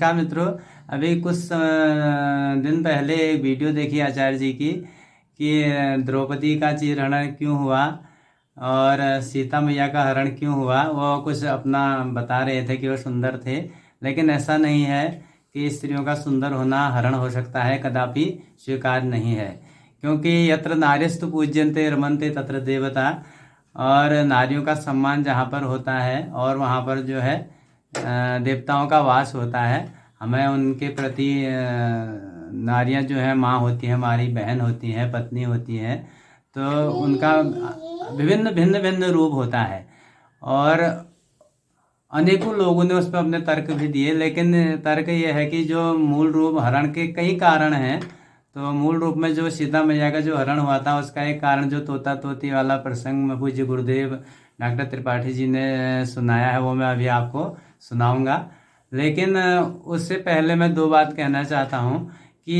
नमस्कार मित्रों। अभी कुछ दिन पहले एक वीडियो देखी आचार्य जी की कि द्रौपदी का चीरहरण क्यों हुआ और सीता मैया का हरण क्यों हुआ। वो कुछ अपना बता रहे थे कि वो सुंदर थे, लेकिन ऐसा नहीं है कि स्त्रियों का सुंदर होना हरण हो सकता है, कदापि स्वीकार नहीं है। क्योंकि यत्र नार्यस्तु पूज्यन्ते रमन्ते तत्र देवता, और नारियों का सम्मान जहाँ पर होता है और वहाँ पर जो है देवताओं का वास होता है। हमें उनके प्रति नारियां जो है माँ होती हैं, हमारी बहन होती हैं, पत्नी होती हैं, तो उनका विभिन्न भिन्न भिन्न रूप होता है। और अनेकों लोगों ने उस पर अपने तर्क भी दिए, लेकिन तर्क ये है कि जो मूल रूप हरण के कई कारण हैं। तो मूल रूप में जो सीता मैया का जो हरण हुआ था उसका एक कारण जो तोता तोती वाला प्रसंग में पूज्य गुरुदेव डॉक्टर त्रिपाठी जी ने सुनाया है, वो मैं अभी आपको सुनाऊंगा। लेकिन उससे पहले मैं दो बात कहना चाहता हूँ कि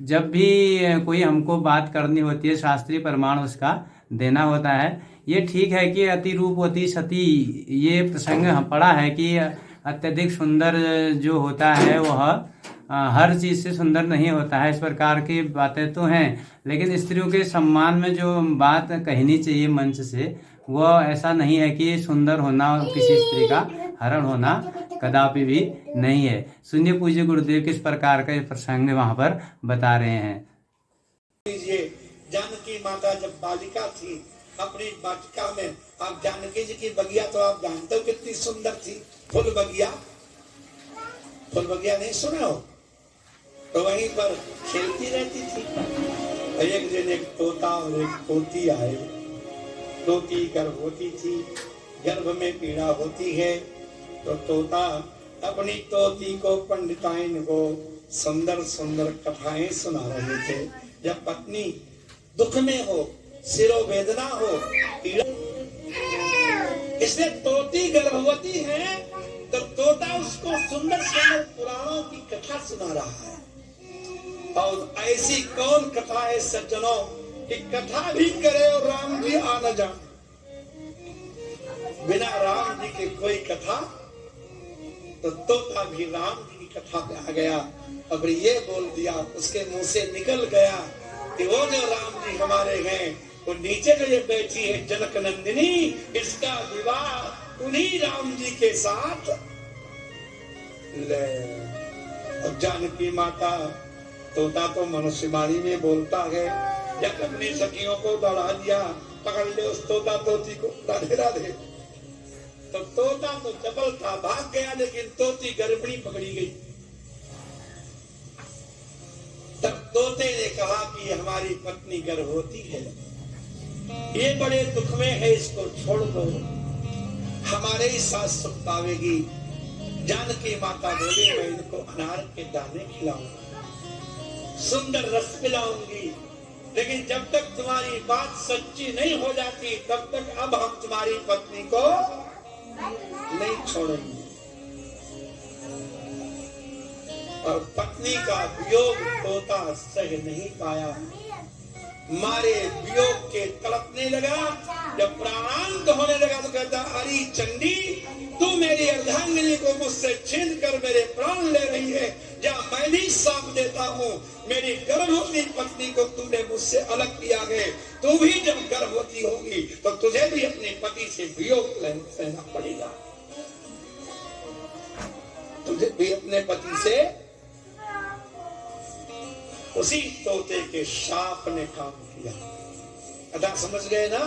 जब भी कोई हमको बात करनी होती है, शास्त्रीय प्रमाण उसका देना होता है। ये ठीक है कि अति रूपवती सती, ये प्रसंग हम पढ़ा है कि अत्यधिक सुंदर जो होता है वह हर चीज़ से सुंदर नहीं होता है। इस प्रकार की बातें तो हैं, लेकिन स्त्रियों के सम्मान में जो बात कहनी चाहिए मंच से, वो ऐसा नहीं है कि सुंदर होना किसी स्त्री का हरण होना कदापि भी नहीं है। सुनिए पूज्य गुरुदेव किस प्रकार का प्रसंग वहां पर बता रहे हैं। जानकी माता जब बालिका थी अपनी वाटिका में, आप जानकी जी की बगिया तो आप जानते हो कितनी सुंदर थी। फुल बगिया नहीं सुना हो तो वहीं पर खेलती रहती थी। एक दिन एक तोता और एक तोती आए। तोती गर्भवती थी, गर्भ में पीड़ा होती है, तो तोता अपनी तोती को पंडिताइन को सुंदर सुंदर कथाएं सुना रहे थे। जब पत्नी दुख में हो, सिरोवेदना हो, पीड़ा, इसलिए तोती गर्भवती है तो तोता उसको सुंदर सुंदर पुराणों की कथा सुना रहा है। और ऐसी कौन कथा है सज्जनों कि कथा भी करे और राम जी आ न जाए। बिना राम जी के कोई कथा, तो तोता भी राम जी की कथा पे आ गया। अब ये बोल दिया, उसके मुंह से निकल गया कि वो जो राम जी हमारे हैं वो नीचे जो ये बैठी है जनक नंदिनी, इसका विवाह उन्हीं राम जी के साथ। ले अब जानकी माता, तोता तो मनुष्य वाणी में बोलता है, जब अपनी सखियों को दौड़ा दिया, पकड़ ले उस तोता तोती को, राधे राधे। तो तोता तो चपल था, भाग गया, लेकिन तोती गर्भणी पकड़ी गई। तब तोते ने कहा कि हमारी पत्नी गर्भवती है, ये बड़े दुख में है, इसको छोड़ दो, हमारे ही साथ सुख पावेगी। जानकी माता बोली, मैं इनको अनार के दाने खिलाऊंगा, सुंदर रस पिलाऊंगी, लेकिन जब तक तुम्हारी बात सच्ची नहीं हो जाती तब तक अब हम तुम्हारी पत्नी को नहीं छोड़ेंगे। और पत्नी का वियोग तोता सह नहीं पाया, मारे वियोग के तड़पने लगा। जब प्राणांत होने लगा तो कहता, अरे चंडी, तू मेरी अर्धांगिनी को मुझसे छीन कर मेरे प्राण ले रही है, या मैं भी साप देता हूँ। मेरी गर्भवती पत्नी को तूने मुझसे अलग किया है, तू भी जब गर्भवती होगी तो तुझे भी अपने पति से वियोग सहना पड़ेगा, तुझे भी अपने पति से। उसी तोते के शाप ने काम किया। अदा समझ गए ना?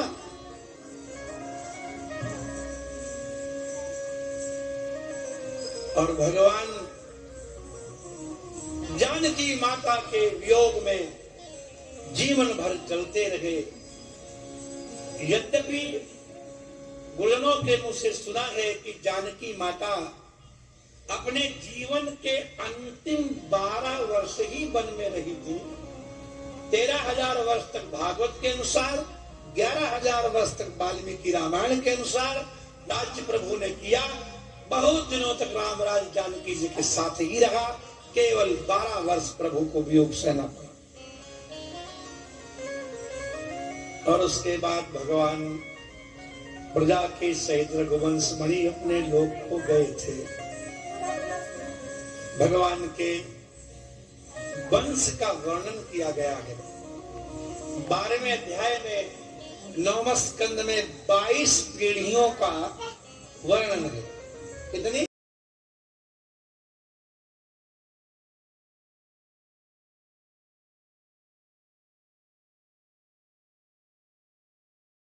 और भगवान जानकी माता के वियोग में जीवन भर चलते रहे। यद्यपि गुलनों के मुंह से सुना है कि जानकी माता अपने जीवन के अंतिम 12 वर्ष ही वन में रही थी। 13,000 वर्ष तक भागवत के अनुसार, 11,000 वर्ष तक वाल्मीकि रामायण के अनुसार राज्य प्रभु ने किया। बहुत दिनों तक रामराज जानकी जी के साथ ही रहा, केवल 12 वर्ष प्रभु को वियोग सहना पड़ा। और उसके बाद भगवान प्रजा के सहित रघुवंश मणि अपने लोक को गए थे। भगवान के वंश का वर्णन किया गया है। 12वें अध्याय में 9वें स्कंद में 22 पीढ़ियों का वर्णन है। कितनी?